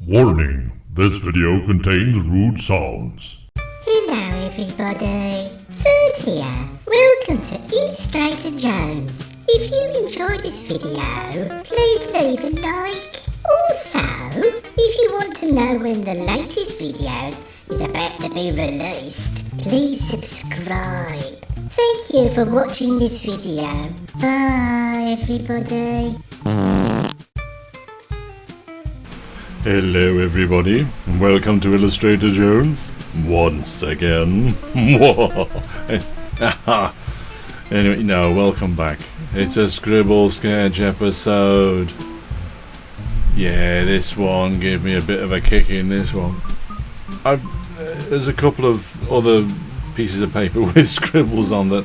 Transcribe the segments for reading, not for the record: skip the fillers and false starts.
Warning, this video contains rude sounds. Hello everybody, Food here. Welcome to Illustrator Jones. If you enjoyed this video, please leave a like. Also, if you want to know when the latest video is about to be released, please subscribe. Thank you for watching this video. Bye everybody. Hello everybody, and welcome to Illustrator Jones once again. Anyway, no, welcome back. It's a Scribble Sketch episode. Yeah, this one gave me a bit of a kick in this one. There's a couple of other pieces of paper with scribbles on that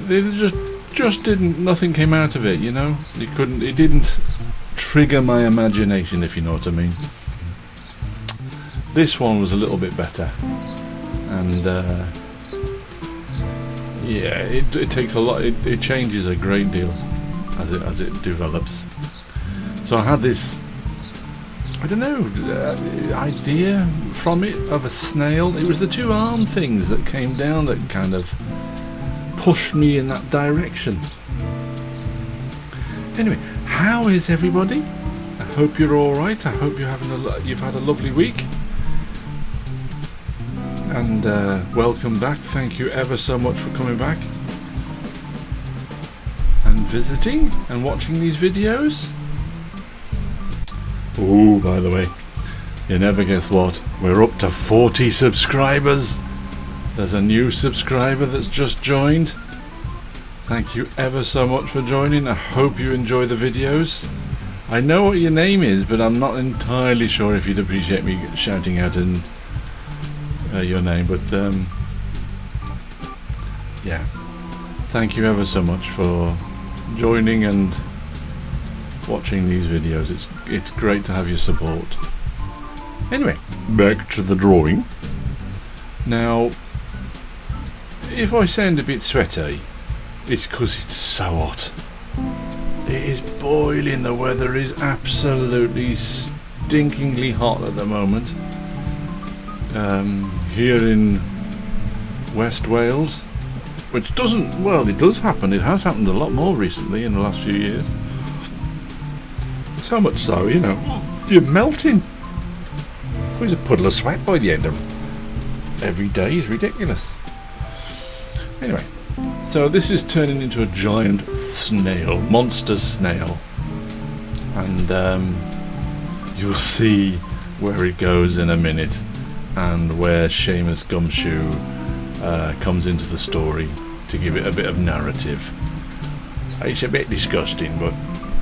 they just didn't, nothing came out of it, you know. It didn't trigger my imagination, if you know what I mean. This one was a little bit better, and yeah, it takes a lot. It changes a great deal as it develops. So I had this, I don't know, idea from it of a snail. It was the two arm things that came down that kind of pushed me in that direction. Anyway, how is everybody? I hope you're all right. I hope you've had a lovely week. And welcome back. Thank you ever so much for coming back and visiting and watching these videos. Oh, by the way, you never guess what? We're up to 40 subscribers. There's a new subscriber that's just joined. Thank you ever so much for joining. I hope you enjoy the videos. I know what your name is, but I'm not entirely sure if you'd appreciate me shouting out your name. But yeah, thank you ever so much for joining and watching these videos. It's great to have your support. Anyway, back to the drawing. Now, if I sound a bit sweaty, it's because it's so hot. It is boiling. The weather is absolutely stinkingly hot at the moment. Here in West Wales, which doesn't, well, it does happen. It has happened a lot more recently in the last few years. So much so, you know, you're melting. There's a puddle of sweat by the end of every day. Is ridiculous. Anyway, so this is turning into a giant snail, monster snail, and you'll see where it goes in a minute, and where Seamus Gumshoe comes into the story to give it a bit of narrative. It's a bit disgusting, but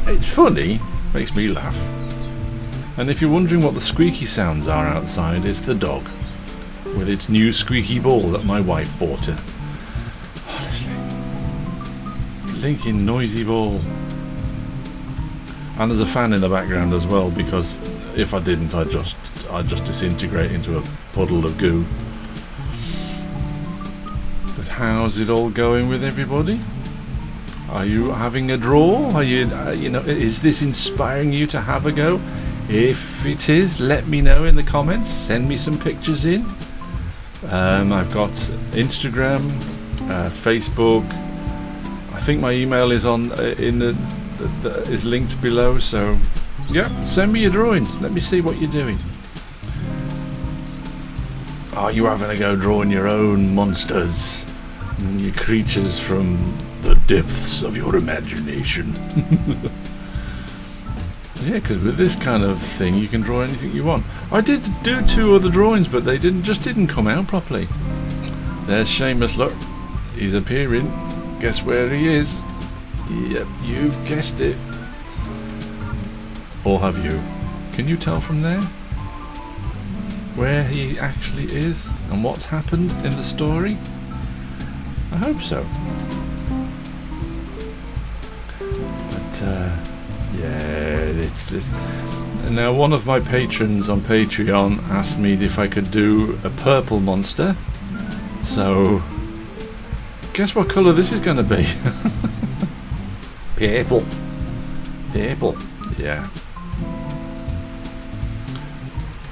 it's funny, makes me laugh. And if you're wondering what the squeaky sounds are outside, it's the dog with its new squeaky ball that my wife bought it. Blinking noisy ball. And there's a fan in the background as well, because if I didn't, I'd just disintegrate into a puddle of goo. But how's it all going with everybody? Are you having a draw? Are you, is this inspiring you to have a go? If it is, let me know in the comments. Send me some pictures in. I've got Instagram, Facebook. I think my email is on is linked below, so yeah, send me your drawings. Let me see what you're doing. Are you having a go drawing your own monsters, your creatures from the depths of your imagination? Yeah, because with this kind of thing you can draw anything you want. I did do two other drawings, but they didn't come out properly. There's Seamus, look, he's appearing. Guess where he is? Yep, you've guessed it. Or have you? Can you tell from there where he actually is and what's happened in the story? I hope so. But yeah, it's now one of my patrons on Patreon asked me if I could do a purple monster. So guess what colour this is going to be? Purple. Yeah.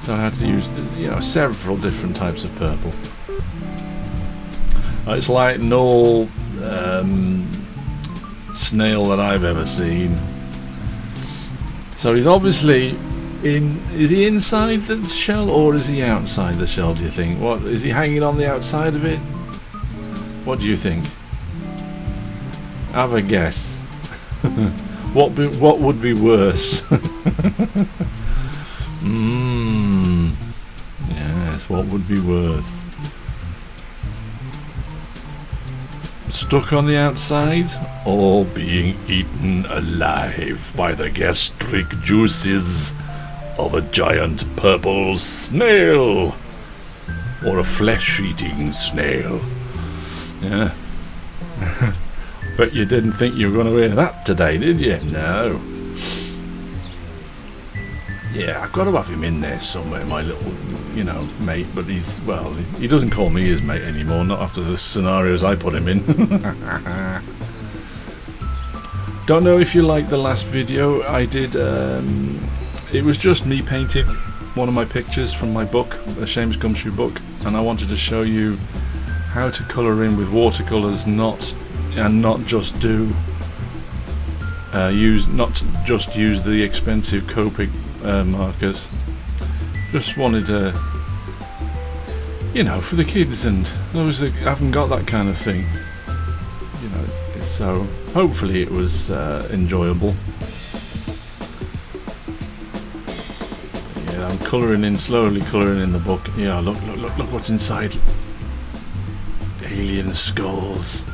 So I had to use, you know, several different types of purple. It's like no snail that I've ever seen. So he's obviously is he inside the shell or is he outside the shell, do you think? What, is he hanging on the outside of it? What do you think? Have a guess. What would be worse? Yes, what would be worse? Stuck on the outside or being eaten alive by the gastric juices of a giant purple snail or a flesh-eating snail? Yeah. But you didn't think you were going to hear that today, did you? No. Yeah, I've got to have him in there somewhere, my little, you know, mate, but he's, well, he doesn't call me his mate anymore, not after the scenarios I put him in. Don't know if you liked the last video I did. It was just me painting one of my pictures from my book, a Seamus Gumshoe book, and I wanted to show you how to colour in with watercolours, not just use the expensive Copic markers. Just wanted to, you know, for the kids and those that haven't got that kind of thing, you know. So hopefully it was enjoyable. Yeah, I'm slowly colouring in the book. Yeah, look what's inside. Alien skulls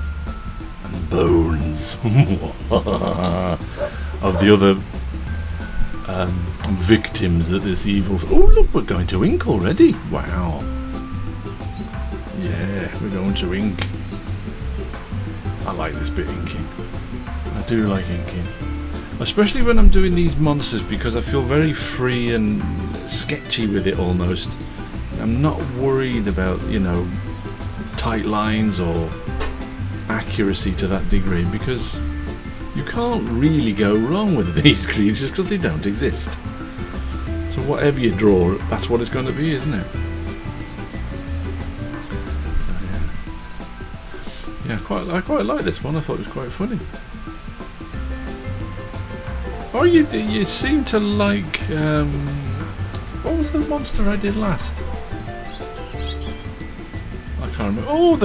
and bones of the other victims that this evil. Oh, look, we're going to ink already. Wow. Yeah, we're going to ink. I like this bit inking. I do like inking, especially when I'm doing these monsters, because I feel very free and sketchy with it almost. I'm not worried about, you know, tight lines or accuracy to that degree, because you can't really go wrong with these creatures because they don't exist. So whatever you draw, that's what it's going to be, isn't it? So, yeah, I quite like this one. I thought it was quite funny. Oh, you seem to like what was the monster I did last? I can't remember. Oh,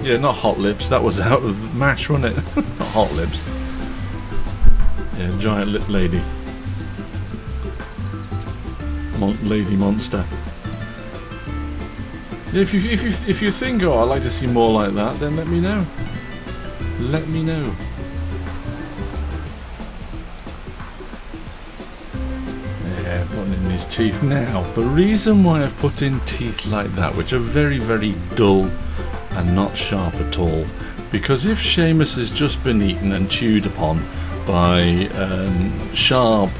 yeah, not Hot Lips. That was out of MASH, wasn't it? Not Hot Lips. Yeah, giant lip lady. Lady monster. If you think, oh, I'd like to see more like that, then let me know. Let me know. Yeah, putting in his teeth now. The reason why I've put in teeth like that, which are very, very dull and not sharp at all, because if Seamus has just been eaten and chewed upon by sharp,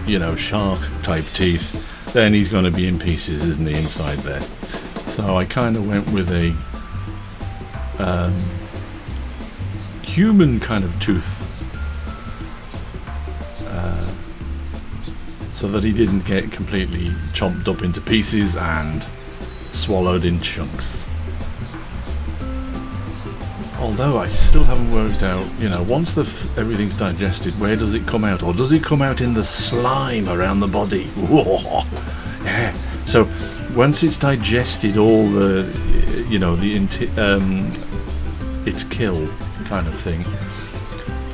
you know, shark type teeth, then he's going to be in pieces, isn't he, inside there? So I kind of went with a human kind of tooth, so that he didn't get completely chomped up into pieces and swallowed in chunks. Although I still haven't worked out, you know, once everything's digested, where does it come out? Or does it come out in the slime around the body? Whoa. Yeah. So once it's digested, all the, you know, its kill kind of thing,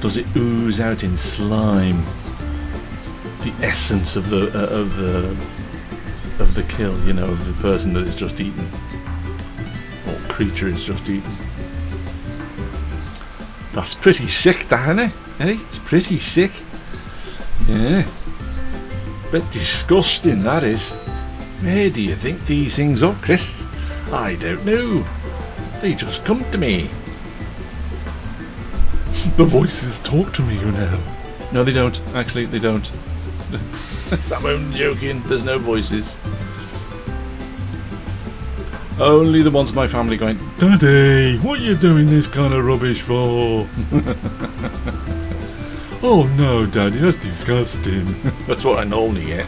does it ooze out in slime? The essence of the kill, you know, of the person that is just eaten, or creature is just eaten. That's pretty sick, that, isn't it? Hey, it's pretty sick. Yeah. Bit disgusting, that is. Where do you think these things are, Chris? I don't know. They just come to me. The voices talk to me, you know. No, they don't. Actually, they don't. I'm only joking. There's no voices. Only the ones in my family going, Daddy, what are you doing this kind of rubbish for? Oh no, Daddy, that's disgusting. That's what I normally get.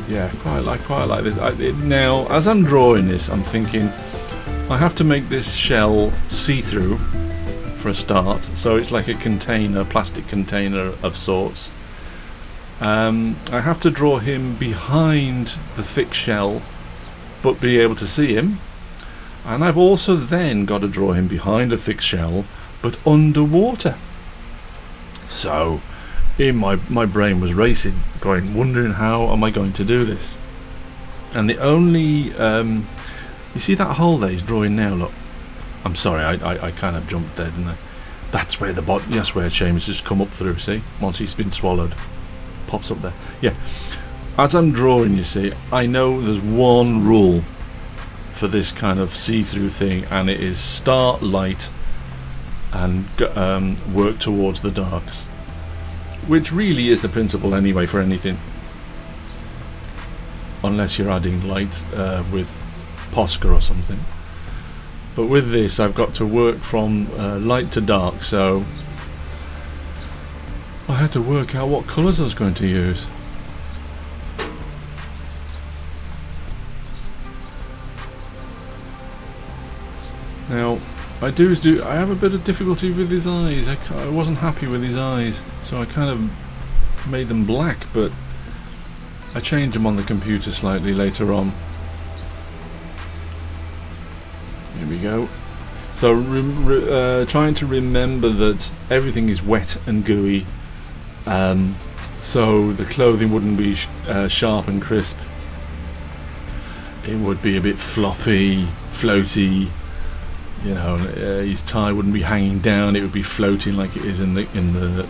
Yeah, quite like this. Now, as I'm drawing this, I'm thinking I have to make this shell see-through for a start, so it's like a container, plastic container of sorts. I have to draw him behind the thick shell, but be able to see him. And I've also then got to draw him behind a thick shell, but underwater. So, my brain was racing, wondering how am I going to do this. And the only, you see that hole there he's drawing now, look. I'm sorry, I kind of jumped there, didn't I? That's where that's where Seamus just come up through, see? Once he's been swallowed. Pops up there. Yeah. As I'm drawing, you see, I know there's one rule for this kind of see-through thing, and it is start light and work towards the darks. Which really is the principle anyway for anything. Unless you're adding light with Posca or something. But with this, I've got to work from light to dark, so I had to work out what colours I was going to use. Now, I have a bit of difficulty with his eyes. I wasn't happy with his eyes, so I kind of made them black, but I changed them on the computer slightly later on. Here we go. So trying to remember that everything is wet and gooey, so the clothing wouldn't be sharp and crisp. It would be a bit floppy, floaty. You know, his tie wouldn't be hanging down; it would be floating like it is in the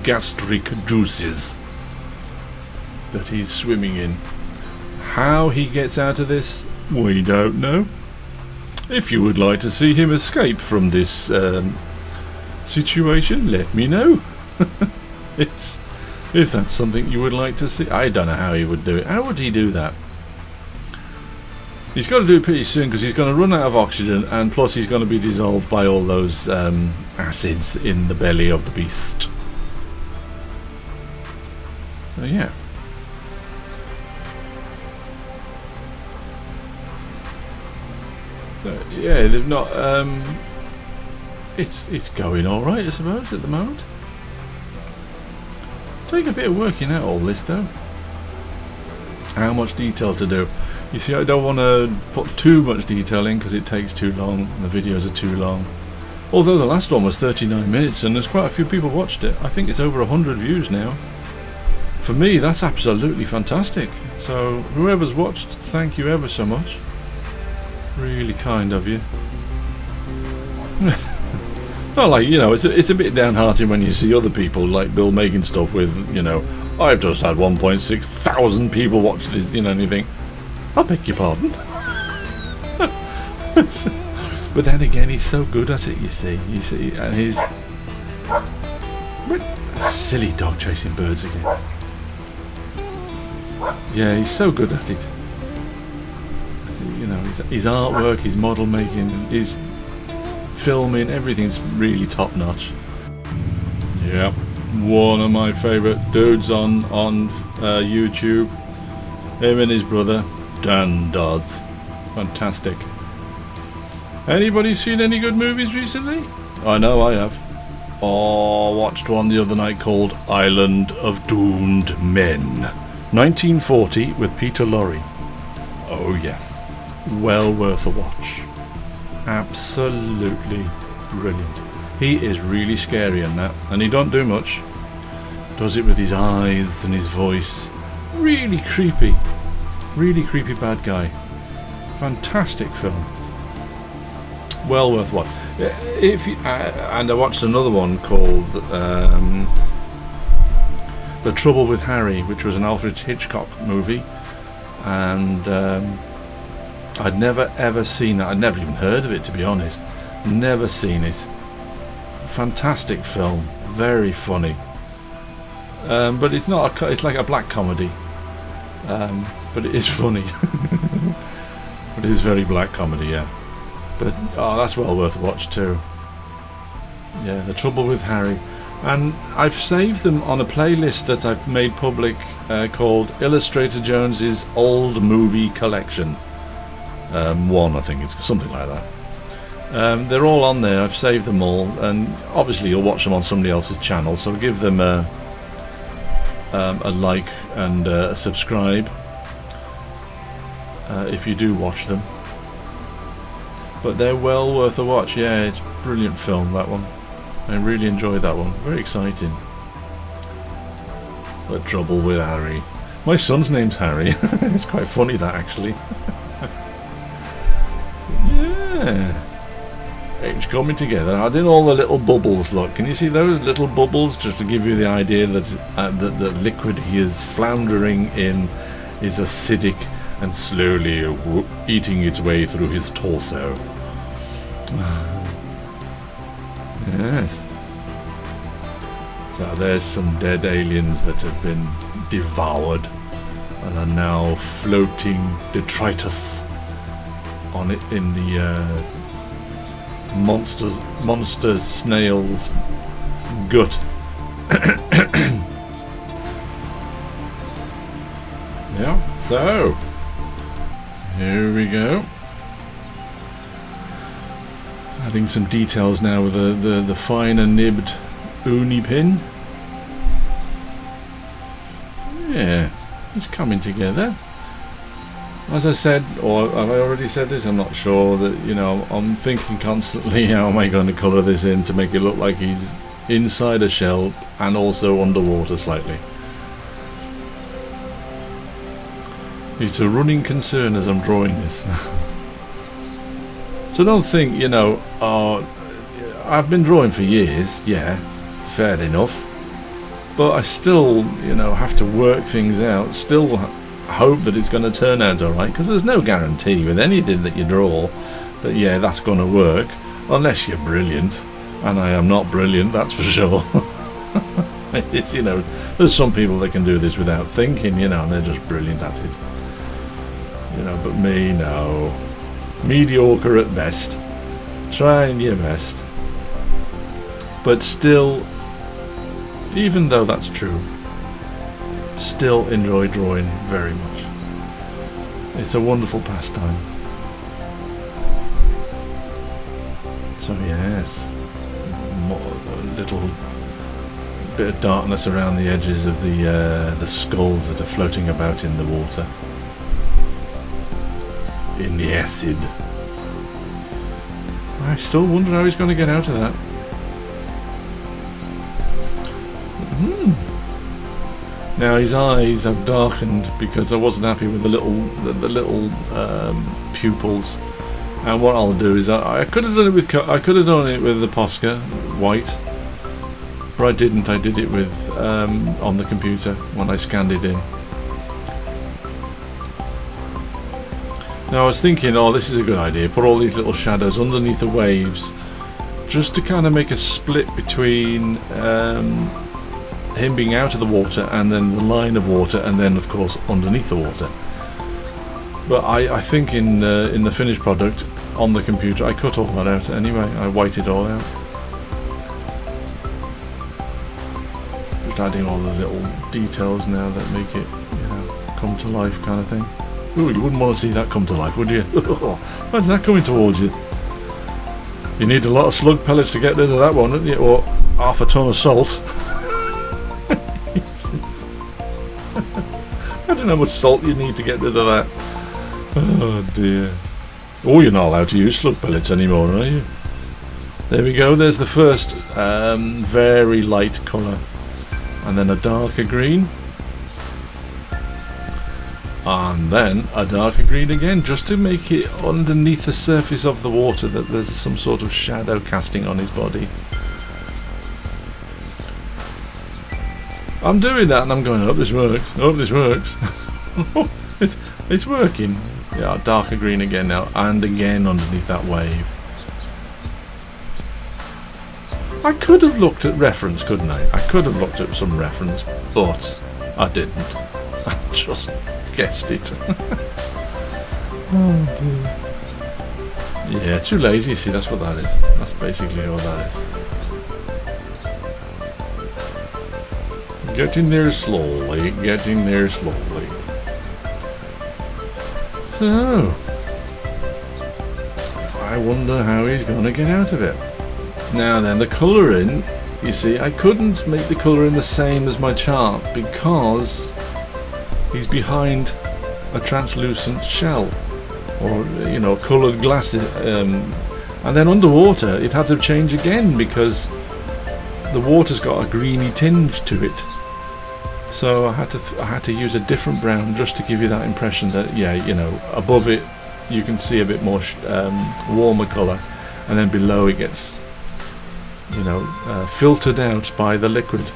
gastric juices that he's swimming in. How he gets out of this, we don't know. If you would like to see him escape from this situation, let me know. if that's something you would like to see. I don't know how he would do it. How would he do that? He's got to do it pretty soon because he's going to run out of oxygen, and plus he's going to be dissolved by all those acids in the belly of the beast. So yeah. Yeah, they've not. It's going all right, I suppose, at the moment. Take a bit of working out all this though. How much detail to do? You see, I don't want to put too much detail in because it takes too long. And the videos are too long. Although the last one was 39 minutes and there's quite a few people watched it. I think it's over 100 views now. For me, that's absolutely fantastic. So whoever's watched, thank you ever so much. Really kind of you. Not like, you know, it's a bit downhearted when you see other people like Bill making stuff with, you know, I've just had 1.6 thousand people watch this, you know, and you think, I'll beg your pardon. But then again, he's so good at it, you see, and he's silly dog chasing birds again. Yeah, he's so good at it. You know, his artwork, his model making, his filming, everything's really top notch. Yep, one of my favourite dudes on YouTube. Him and his brother, Dan Dodds. Fantastic. Anybody seen any good movies recently? I know I have. Oh, watched one the other night called Island of Doomed Men. 1940 with Peter Lorre. Oh yes. Well worth a watch. Absolutely brilliant. He is really scary in that, and he don't do much. Does it with his eyes and his voice. Really creepy bad guy. Fantastic film. Well worth watch. And I watched another one called The Trouble with Harry, which was an Alfred Hitchcock movie, and I'd never ever seen it. I'd never even heard of it, to be honest. Never seen it. Fantastic film, very funny. But it's not. It's like a black comedy. But it is funny. But it is very black comedy, yeah. But oh, that's well worth a watch too. Yeah, The Trouble with Harry. And I've saved them on a playlist that I've made public called Illustrator Jones's Old Movie Collection. One, I think it's something like that. They're all on there. I've saved them all, and obviously you'll watch them on somebody else's channel, so give them a like and a subscribe if you do watch them. But they're well worth a watch. Yeah, it's a brilliant film, that one. I really enjoyed that one. Very exciting. The Trouble with Harry. My son's name's Harry. It's quite funny, that, actually. Yeah. It's coming together. I did all the little bubbles, look. Can you see those little bubbles? Just to give you the idea that the liquid he is floundering in is acidic and slowly eating its way through his torso. Yes. So there's some dead aliens that have been devoured and are now floating detritus on it in the monster snail's gut. Yeah, so here we go. Adding some details now with the finer nibbed uni pin. Yeah, it's coming together. As I said, or have I already said this? I'm not sure. That, you know, I'm thinking constantly, how am I going to colour this in to make it look like he's inside a shell and also underwater slightly. It's a running concern as I'm drawing this. So don't think, you know, I've been drawing for years, yeah, fair enough, but I still, you know, have to work things out, still hope that it's going to turn out alright, because there's no guarantee with anything that you draw that, yeah, that's going to work, unless you're brilliant, and I am not brilliant, that's for sure. It's, you know, there's some people that can do this without thinking, you know, and they're just brilliant at it, you know, but me, no. Mediocre at best, trying your best, but still, even though that's true, still enjoy drawing very much. It's a wonderful pastime. So yes, a little bit of darkness around the edges of the skulls that are floating about in the water. In the acid. I still wonder how he's going to get out of that. Now his eyes have darkened because I wasn't happy with the little pupils. And what I'll do is I could have done it with the Posca white, but I didn't. I did it with on the computer when I scanned it in. Now I was thinking, oh, this is a good idea, put all these little shadows underneath the waves, just to kind of make a split between him being out of the water and then the line of water and then of course underneath the water. But I think in the finished product on the computer I cut all that out anyway. I whited it all out. Just adding all the little details now that make it, you know, come to life kind of thing. Ooh, you wouldn't want to see that come to life, would you? Imagine that coming towards you. You need a lot of slug pellets to get rid of that one, don't you? Or half a ton of salt. Imagine how much salt you need to get rid of that. Oh dear. Oh, you're not allowed to use slug pellets anymore, are you? There we go, there's the first very light colour. And then a darker green. And then a darker green again, just to make it underneath the surface of the water that there's some sort of shadow casting on his body. I'm doing that and I'm going, I hope this works, I hope this works. it's working. Yeah, darker green again now, and again underneath that wave. I could have looked at reference, couldn't I? I could have looked at some reference, but I didn't. I just guessed it. Oh dear. Yeah, too lazy, see, that's what that is. That's basically all that is. Getting there slowly, getting there slowly. So, I wonder how he's going to get out of it. Now then, the colouring, you see, I couldn't make the colouring the same as my chart because he's behind a translucent shell, or, you know, coloured glass. And then underwater, it had to change again because the water's got a greeny tinge to it. So I had to use a different brown just to give you that impression that, yeah, you know, above it you can see a bit more warmer colour, and then below it gets, you know, filtered out by the liquid.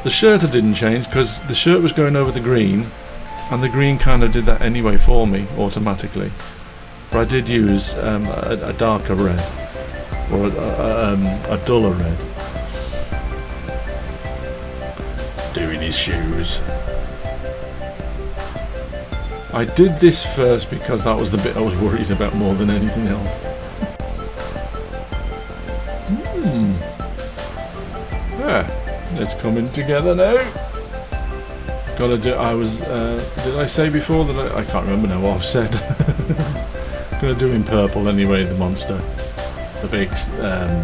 The shirt I didn't change because the shirt was going over the green, and the green kind of did that anyway for me automatically. But I did use a darker red, or a duller red. Doing his shoes. I did this first because that was the bit I was worried about more than anything else. Yeah, it's coming together now. Gotta do. I was. Did I say before that I can't remember now what I've said. Gonna do in purple anyway. The monster, the big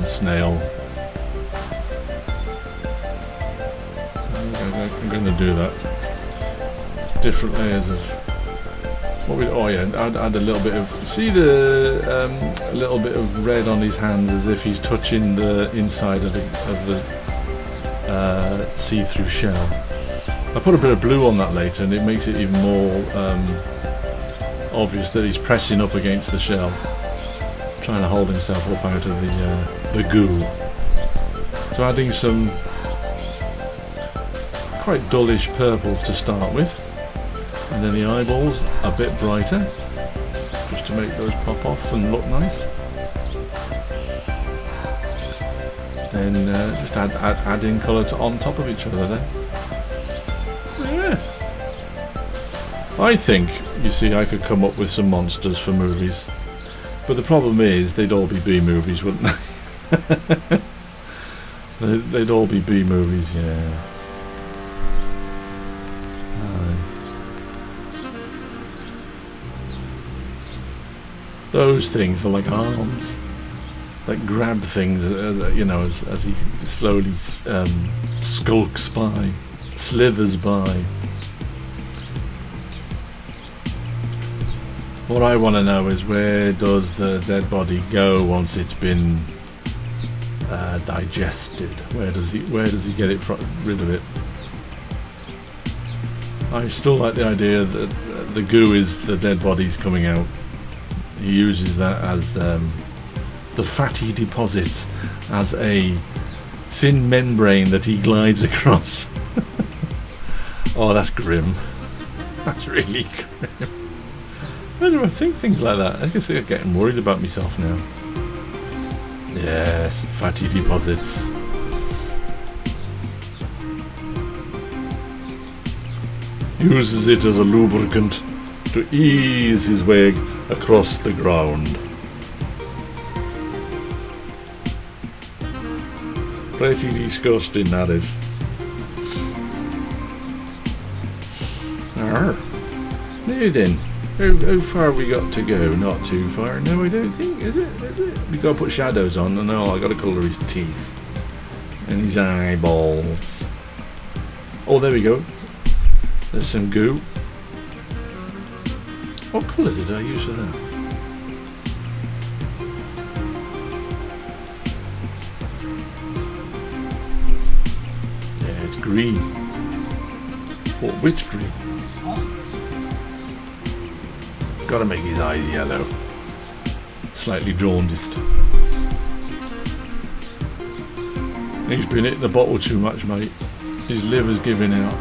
snail. I'm going to do that. Different layers of. What we? Oh yeah, I'd add a little bit of. See the a little bit of red on his hands, as if he's touching the inside of the see-through shell. I put a bit of blue on that later, and it makes it even more obvious that he's pressing up against the shell, trying to hold himself up out of the goo. So adding some quite dullish purple to start with, and then the eyeballs a bit brighter, just to make those pop off and look nice. Then just add in colour on top of each other then. Yeah. I think, you see, I could come up with some monsters for movies, but the problem is they'd all be B movies, wouldn't they? They'd all be B movies, yeah. Those things are like arms that grab things, as you know, as he slowly skulks by, slithers by. What I want to know is, where does the dead body go once it's been digested? Where does he get it rid of it? I still like the idea that the goo is the dead bodies coming out. He uses that as the fatty deposits as a thin membrane that he glides across. Oh, that's grim. That's really grim. Why do I think things like that? I guess I'm getting worried about myself now. Yes, fatty deposits. Uses it as a lubricant to ease his way across the ground. Pretty disgusting, that is. Arr. Now then, how far have we got to go? Not too far. No, I don't think. Is it? We've got to put shadows on. And no, I've got to colour his teeth and his eyeballs. Oh, there we go. There's some goo. What colour did I use for that? Yeah, it's green. What? Which green? Gotta make his eyes yellow. Slightly jaundiced. He's been hitting the bottle too much, mate. His liver's giving out.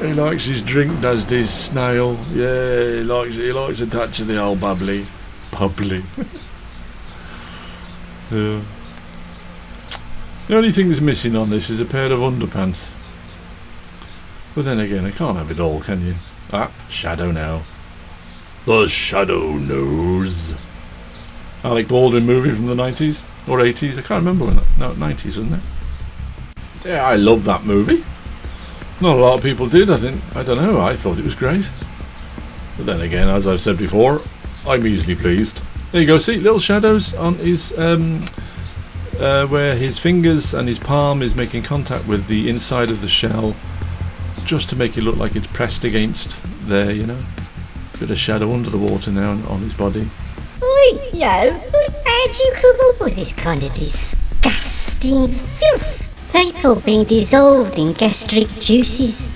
He likes his drink, does this snail. Yeah, he likes a touch of the old bubbly. Bubbly. Yeah. The only thing that's missing on this is a pair of underpants. But then again, I can't have it all, can you? Ah, shadow now. The shadow knows. Alec Baldwin movie from the 90s. or 80s. I can't remember when. No, 90s, wasn't it? Yeah, I love that movie. Not a lot of people did. I don't know. I thought it was great. But then again, as I've said before, I'm easily pleased. There you go. See, little shadows on his where his fingers and his palm is making contact with the inside of the shell, just to make it look like it's pressed against there, you know. Bit of shadow under the water now on his body. Oi, yo, how'd you come up with this kind of disgusting filth? People being dissolved in gastric juices.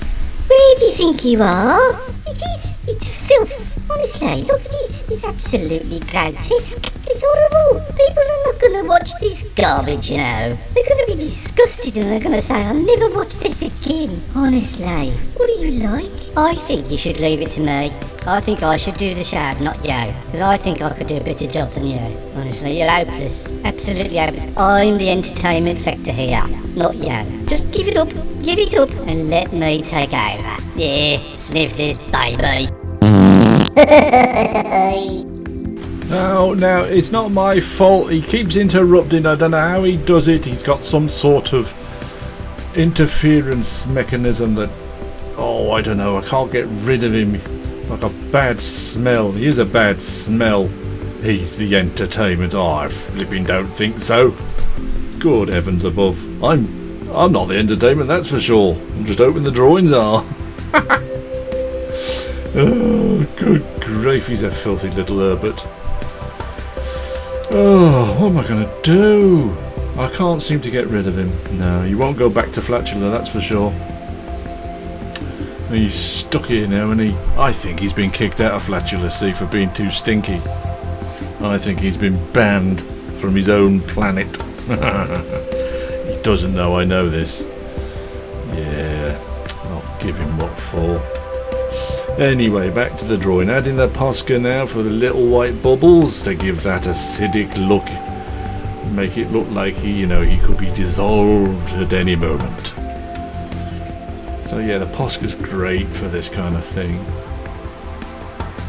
Where do you think you are? It's filth. Honestly, look at it. It's absolutely grotesque. It's horrible. People are not going to watch this garbage, you know. They're going to be disgusted and they're going to say, I'll never watch this again. Honestly, what are you like? I think you should leave it to me. I think I should do the shout, not you. Because I think I could do a better job than you. Honestly, you're hopeless. Absolutely hopeless. I'm the entertainment factor here, not you. Just give it up, and let me take over. Yeah, sniff this baby. Now, it's not my fault. He keeps interrupting. I don't know how he does it. He's got some sort of interference mechanism that, I don't know. I can't get rid of him. Like a bad smell. He is a bad smell. He's the entertainment. I flipping don't think so. Good heavens above. I'm not the entertainment, that's for sure. I'm just hoping the drawings are. Oh, good grief, he's a filthy little Herbert. Oh, what am I going to do? I can't seem to get rid of him. No, he won't go back to Flatula, that's for sure. He's stuck here now, and I think he's been kicked out of Flatula, see, for being too stinky. I think he's been banned from his own planet. He doesn't know I know this. Yeah, I'll give him what for. Anyway, back to the drawing. Adding the Posca now for the little white bubbles to give that acidic look. Make it look like he could be dissolved at any moment. So yeah, the Posca's great for this kind of thing.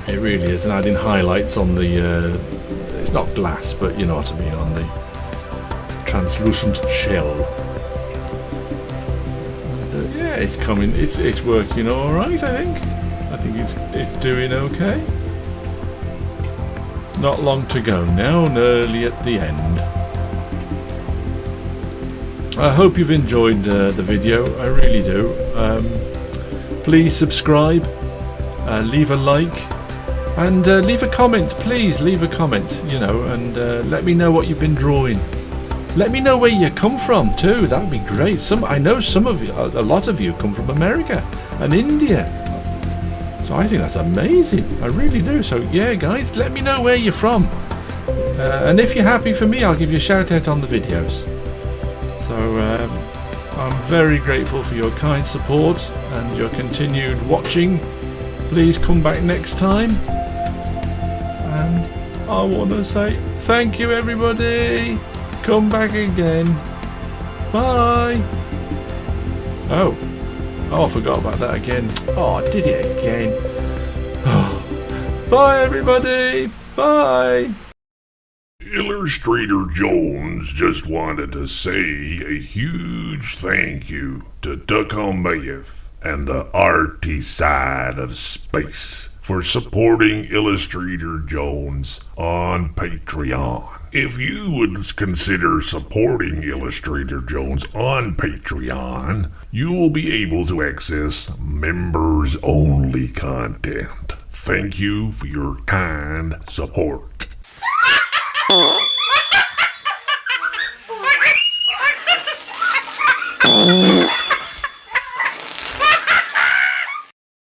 It really is. And adding highlights on the, it's not glass, but you know what I mean, on the translucent shell. And, yeah, it's coming. It's working all right, I think. I think it's doing okay. Not long to go now, and early at the end. I hope you've enjoyed the video. I really do. Please subscribe, leave a like, and leave a comment. Please leave a comment, and let me know what you've been drawing. Let me know where you come from too. That would be great. I know some of you, a lot of you, come from America and India. So I think that's amazing. I really do. So yeah, guys, let me know where you're from. And if you're happy for me, I'll give you a shout out on the videos. So I'm very grateful for your kind support and your continued watching. Please come back next time. And I want to say thank you, everybody. Come back again. Bye. Oh, I forgot about that again. Oh, I did it again. Oh. Bye, everybody. Bye. Illustrator Jones just wanted to say a huge thank you to Duckham Mayeth and the arty side of space for supporting Illustrator Jones on Patreon. If you would consider supporting Illustrator Jones on Patreon, you will be able to access members-only content. Thank you for your kind support.